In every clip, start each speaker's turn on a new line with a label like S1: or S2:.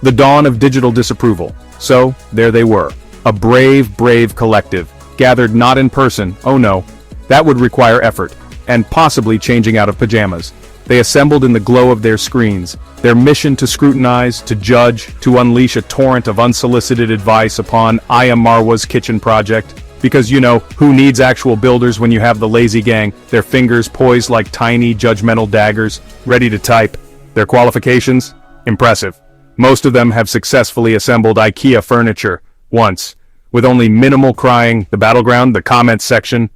S1: The dawn of digital disapproval. So, there they were. A brave collective, gathered not in person, oh no. That would require effort, and possibly changing out of pajamas. They assembled in the glow of their screens, their mission to scrutinize, to judge, to unleash a torrent of unsolicited advice upon I Am Marwa's kitchen project. Because who needs actual builders when you have the lazy gang, their fingers poised like tiny, judgmental daggers, ready to type. Their qualifications? Impressive. Most of them have successfully assembled IKEA furniture, once, with only minimal crying, the battleground, the comments section.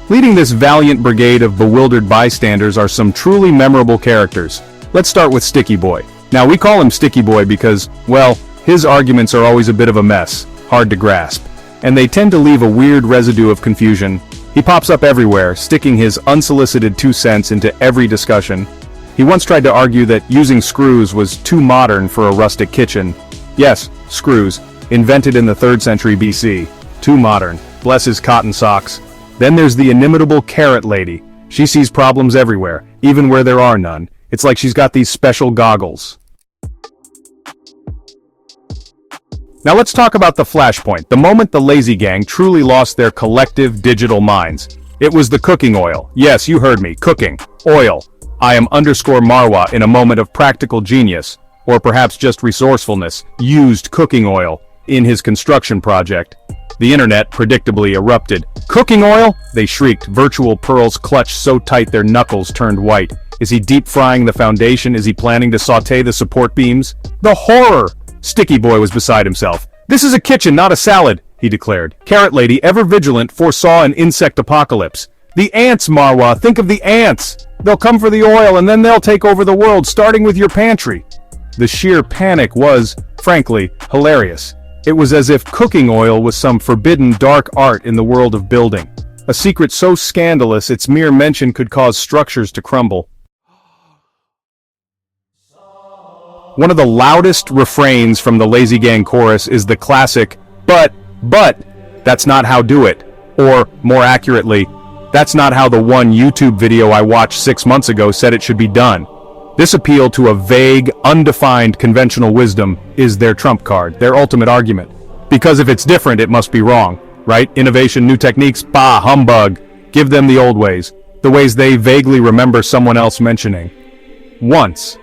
S1: Leading this valiant brigade of bewildered bystanders are some truly memorable characters. Let's start with Sticky Boy. Now we call him Sticky Boy because, well, his arguments are always a bit of a mess, hard to grasp, and they tend to leave a weird residue of confusion. He pops up everywhere, sticking his unsolicited 2 cents into every discussion. He once tried to argue that using screws was too modern for a rustic kitchen. Yes, screws, invented in the 3rd century BC. Too modern. Bless his cotton socks. Then there's the inimitable Carrot Lady. She sees problems everywhere, even where there are none. It's like she's got these special goggles. Now let's talk about the flashpoint, the moment the lazy gang truly lost their collective digital minds. It was the cooking oil. Yes, you heard me, cooking. Oil. I am _Marwa in a moment of practical genius, or perhaps just resourcefulness, used cooking oil in his construction project. The internet predictably erupted. Cooking oil? They shrieked, virtual pearls clutched so tight their knuckles turned white. Is he deep frying the foundation? Is he planning to sauté the support beams? The horror! Sticky Boy was beside himself. This is a kitchen, not a salad, he declared. Carrot Lady, ever vigilant, foresaw an insect apocalypse. The ants, Marwa, think of the ants! They'll come for the oil and then they'll take over the world, starting with your pantry. The sheer panic was, frankly, hilarious. It was as if cooking oil was some forbidden dark art in the world of building. A secret so scandalous its mere mention could cause structures to crumble. One of the loudest refrains from the Lazy Gang chorus is the classic, but, that's not how do it. Or, more accurately, that's not how the one YouTube video I watched 6 months ago said it should be done. This appeal to a vague, undefined conventional wisdom is their trump card, their ultimate argument. Because if it's different, it must be wrong, right? Innovation, new techniques, bah, humbug. Give them the old ways, the ways they vaguely remember someone else mentioning. Once.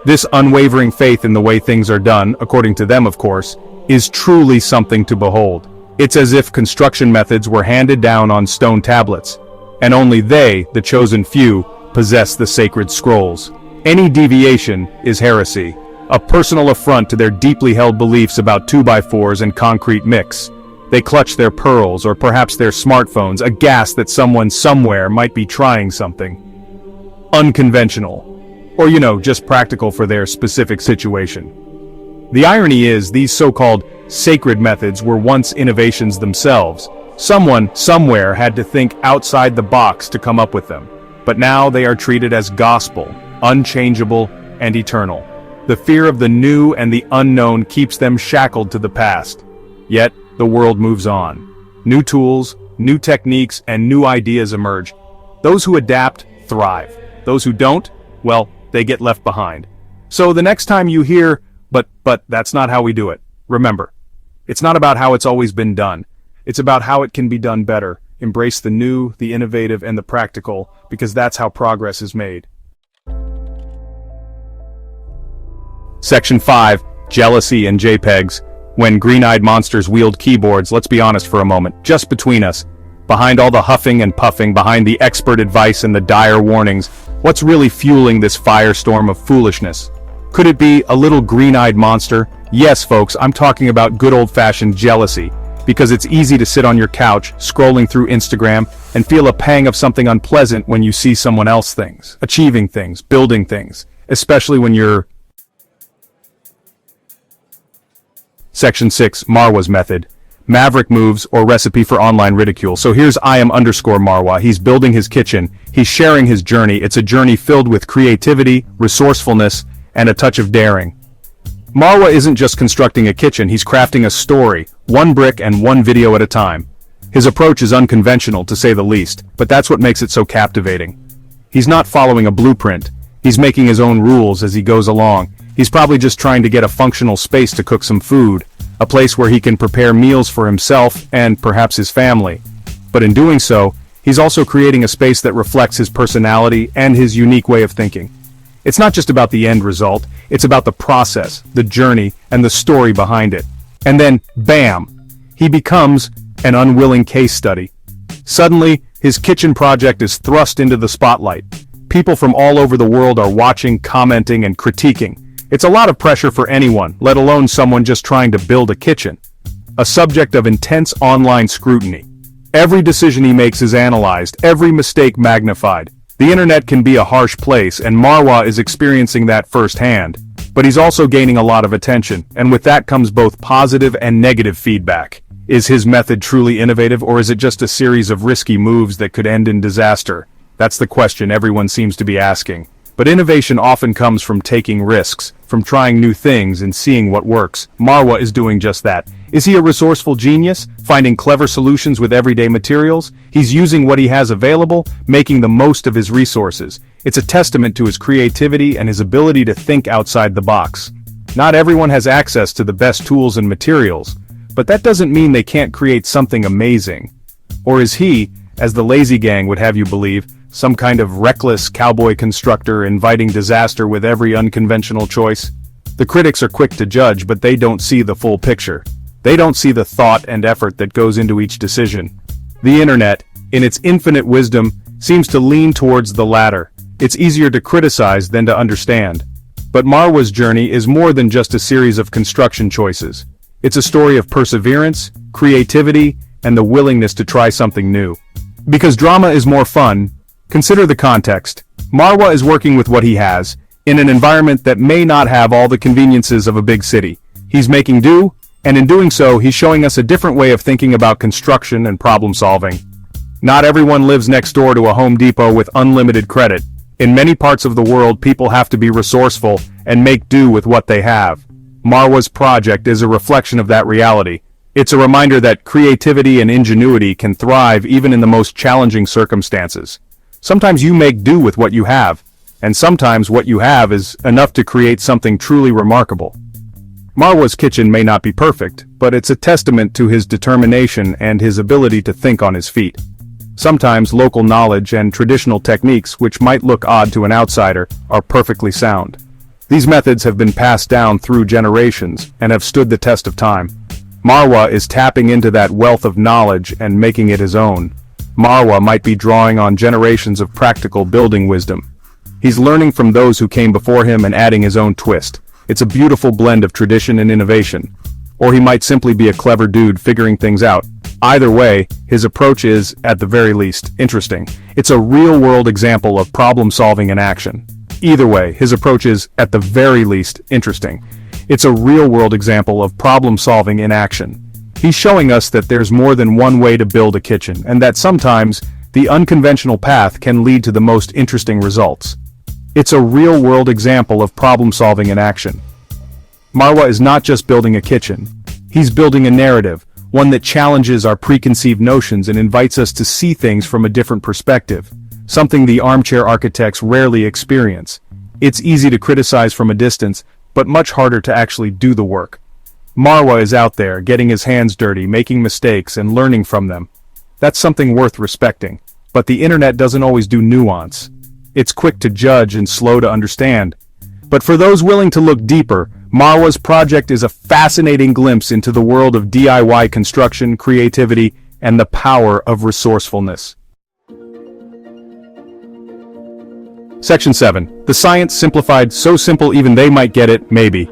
S1: This unwavering faith in the way things are done, according to them of course, is truly something to behold. It's as if construction methods were handed down on stone tablets, and only they, the chosen few, possess the sacred scrolls. Any deviation is heresy, a personal affront to their deeply held beliefs about 2x4s and concrete mix. They clutch their pearls or perhaps their smartphones, aghast that someone somewhere might be trying something unconventional. Or just practical for their specific situation. The irony is, these so-called sacred methods were once innovations themselves. Someone, somewhere, had to think outside the box to come up with them. But now they are treated as gospel, unchangeable, and eternal. The fear of the new and the unknown keeps them shackled to the past. Yet, the world moves on. New tools, new techniques, and new ideas emerge. Those who adapt, thrive. Those who don't, well, they get left behind. So the next time you hear, but that's not how we do it, remember, it's not about how it's always been done. It's about how it can be done better. Embrace the new, the innovative, and the practical, because that's how progress is made. Section 5, Jealousy and JPEGs. When green-eyed monsters wield keyboards, let's be honest for a moment, just between us. Behind all the huffing and puffing, behind the expert advice and the dire warnings, what's really fueling this firestorm of foolishness? Could it be a little green-eyed monster? Yes, folks, I'm talking about good old-fashioned jealousy. Because it's easy to sit on your couch, scrolling through Instagram, and feel a pang of something unpleasant when you see someone else achieving things, building things, especially when you're... Section 6, Marwa's method. Maverick moves or recipe for online ridicule. So here's I am _Marwa. He's building his kitchen. He's sharing his journey. It's a journey filled with creativity, resourcefulness, and a touch of daring. Marwa isn't just constructing a kitchen, he's crafting a story, one brick and one video at a time. His approach is unconventional, to say the least, but that's what makes it so captivating. He's not following a blueprint. He's making his own rules as he goes along. He's probably just trying to get a functional space to cook some food, a place where he can prepare meals for himself and perhaps his family. But in doing so, he's also creating a space that reflects his personality and his unique way of thinking. It's not just about the end result, it's about the process, the journey, and the story behind it. And then, bam! He becomes an unwilling case study. Suddenly, his kitchen project is thrust into the spotlight. People from all over the world are watching, commenting, and critiquing. It's a lot of pressure for anyone, let alone someone just trying to build a kitchen. A subject of intense online scrutiny. Every decision he makes is analyzed, every mistake magnified. The internet can be a harsh place, and Marwa is experiencing that firsthand. But he's also gaining a lot of attention, and with that comes both positive and negative feedback. Is his method truly innovative, or is it just a series of risky moves that could end in disaster? That's the question everyone seems to be asking. But innovation often comes from taking risks, from trying new things and seeing what works. Marwa is doing just that. Is he a resourceful genius, finding clever solutions with everyday materials? He's using what he has available, making the most of his resources. It's a testament to his creativity and his ability to think outside the box. Not everyone has access to the best tools and materials, but that doesn't mean they can't create something amazing. Or is he, as the Lazy Gang would have you believe, some kind of reckless cowboy constructor inviting disaster with every unconventional choice? The critics are quick to judge, but they don't see the full picture. They don't see the thought and effort that goes into each decision. The internet, in its infinite wisdom, seems to lean towards the latter. It's easier to criticize than to understand. But Marwa's journey is more than just a series of construction choices. It's a story of perseverance, creativity, and the willingness to try something new. Because drama is more fun, consider the context. Marwa is working with what he has, in an environment that may not have all the conveniences of a big city. He's making do, and in doing so, he's showing us a different way of thinking about construction and problem solving. Not everyone lives next door to a Home Depot with unlimited credit. In many parts of the world, people have to be resourceful and make do with what they have. Marwa's project is a reflection of that reality. It's a reminder that creativity and ingenuity can thrive even in the most challenging circumstances. Sometimes you make do with what you have, and sometimes what you have is enough to create something truly remarkable. Marwa's kitchen may not be perfect, but it's a testament to his determination and his ability to think on his feet. Sometimes local knowledge and traditional techniques, which might look odd to an outsider, are perfectly sound. These methods have been passed down through generations and have stood the test of time. Marwa is tapping into that wealth of knowledge and making it his own. Marwa might be drawing on generations of practical building wisdom. He's learning from those who came before him and adding his own twist. It's a beautiful blend of tradition and innovation. Or he might simply be a clever dude figuring things out. Either way, his approach is, at the very least, interesting. It's a real-world example of problem-solving in action. Either way, his approach is, at the very least, interesting. It's a real-world example of problem-solving in action. He's showing us that there's more than one way to build a kitchen, and that sometimes, the unconventional path can lead to the most interesting results. It's a real-world example of problem-solving in action. Marwa is not just building a kitchen. He's building a narrative, one that challenges our preconceived notions and invites us to see things from a different perspective, something the armchair architects rarely experience. It's easy to criticize from a distance, but much harder to actually do the work. Marwa is out there, getting his hands dirty, making mistakes, and learning from them. That's something worth respecting. But the internet doesn't always do nuance. It's quick to judge and slow to understand. But for those willing to look deeper, Marwa's project is a fascinating glimpse into the world of DIY construction, creativity, and the power of resourcefulness. Section 7. The science simplified, so simple even they might get it, maybe.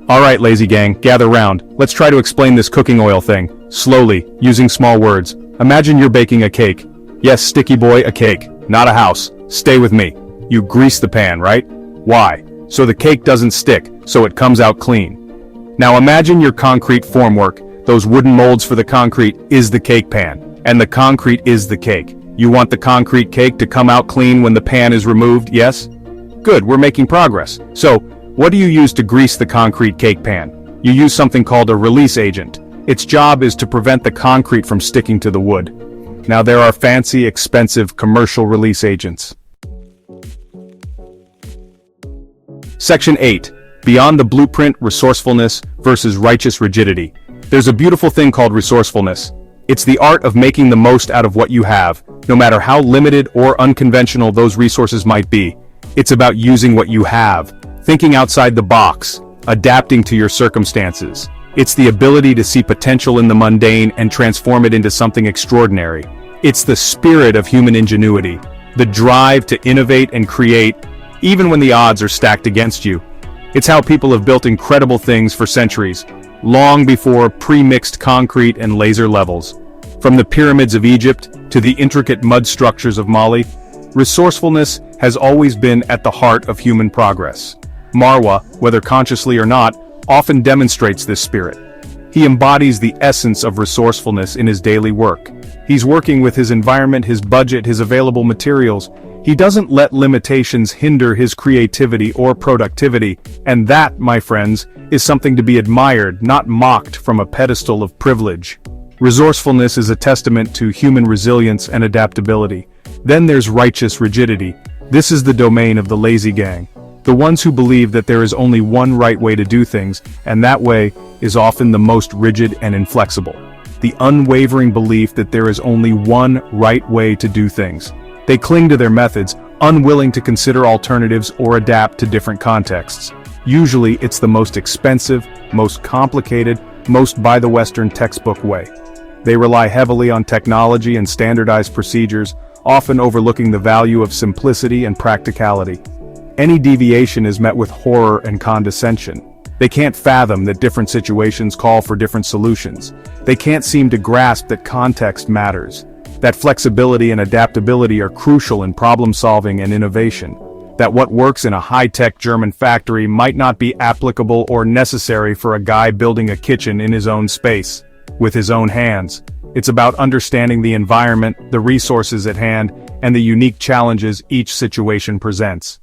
S1: Alright, Lazy Gang, gather round. Let's try to explain this cooking oil thing. Slowly, using small words. Imagine you're baking a cake. Yes, sticky boy, a cake, not a house. Stay with me. You grease the pan, right? Why? So the cake doesn't stick, so it comes out clean. Now imagine your concrete formwork. Those wooden molds for the concrete is the cake pan, and the concrete is the cake. You want the concrete cake to come out clean when the pan is removed, yes? Good, we're making progress. So, what do you use to grease the concrete cake pan? You use something called a release agent. Its job is to prevent the concrete from sticking to the wood. Now there are fancy, expensive commercial release agents. Section 8. Beyond the blueprint, resourcefulness versus righteous rigidity. There's a beautiful thing called resourcefulness. It's the art of making the most out of what you have, no matter how limited or unconventional those resources might be. It's about using what you have, thinking outside the box, adapting to your circumstances. It's the ability to see potential in the mundane and transform it into something extraordinary. It's the spirit of human ingenuity, the drive to innovate and create, even when the odds are stacked against you. It's how people have built incredible things for centuries, long before pre-mixed concrete and laser levels. From the pyramids of Egypt to the intricate mud structures of Mali, resourcefulness has always been at the heart of human progress. Marwa, whether consciously or not, often demonstrates this spirit. He embodies the essence of resourcefulness in his daily work. He's working with his environment, his budget, his available materials. He doesn't let limitations hinder his creativity or productivity, and that, my friends, is something to be admired, not mocked from a pedestal of privilege. Resourcefulness is a testament to human resilience and adaptability. Then there's righteous rigidity. This is the domain of the lazy gang. The ones who believe that there is only one right way to do things, and that way is often the most rigid and inflexible. The unwavering belief that there is only one right way to do things. They cling to their methods, unwilling to consider alternatives or adapt to different contexts. Usually it's the most expensive, most complicated, most by the Western textbook way. They rely heavily on technology and standardized procedures, often overlooking the value of simplicity and practicality. Any deviation is met with horror and condescension. They can't fathom that different situations call for different solutions. They can't seem to grasp that context matters. That flexibility and adaptability are crucial in problem solving and innovation. That what works in a high-tech German factory might not be applicable or necessary for a guy building a kitchen in his own space, with his own hands. It's about understanding the environment, the resources at hand, and the unique challenges each situation presents.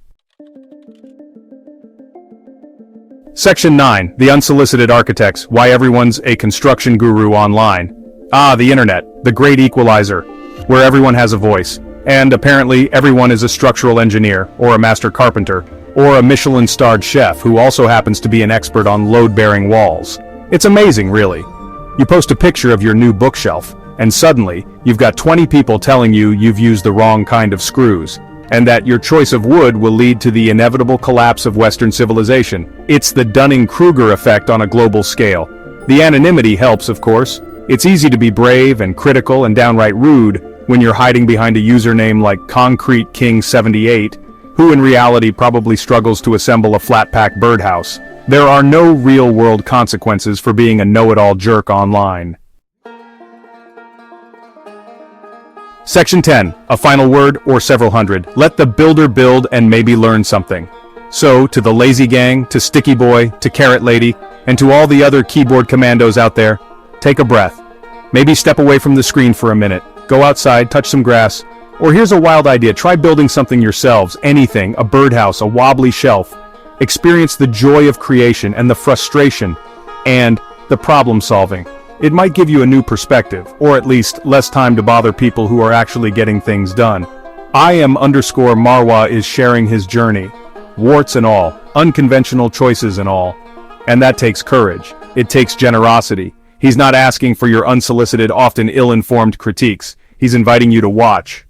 S1: Section 9. The Unsolicited Architects, Why Everyone's a Construction Guru Online. The internet, the great equalizer, where everyone has a voice. And apparently everyone is a structural engineer, or a master carpenter, or a Michelin-starred chef who also happens to be an expert on load-bearing walls. It's amazing, really. You post a picture of your new bookshelf, and suddenly, you've got 20 people telling you you've used the wrong kind of screws, and that your choice of wood will lead to the inevitable collapse of Western civilization. It's the Dunning-Kruger effect on a global scale. The anonymity helps, of course. It's easy to be brave and critical and downright rude when you're hiding behind a username like Concrete King 78, who in reality probably struggles to assemble a flat-pack birdhouse. There are no real-world consequences for being a know-it-all jerk online. Section 10. A final word or several hundred. Let the builder build and maybe learn something. So, to the lazy gang, to Sticky Boy, to Carrot Lady, and to all the other keyboard commandos out there, take a breath. Maybe step away from the screen for a minute. Go outside, touch some grass. Or here's a wild idea, try building something yourselves, anything, a birdhouse, a wobbly shelf. Experience the joy of creation and the frustration and the problem solving. It might give you a new perspective, or at least less time to bother people who are actually getting things done. _Marwa is sharing his journey, warts and all, unconventional choices and all. And that takes courage. It takes generosity. He's not asking for your unsolicited, often ill-informed critiques. He's inviting you to watch,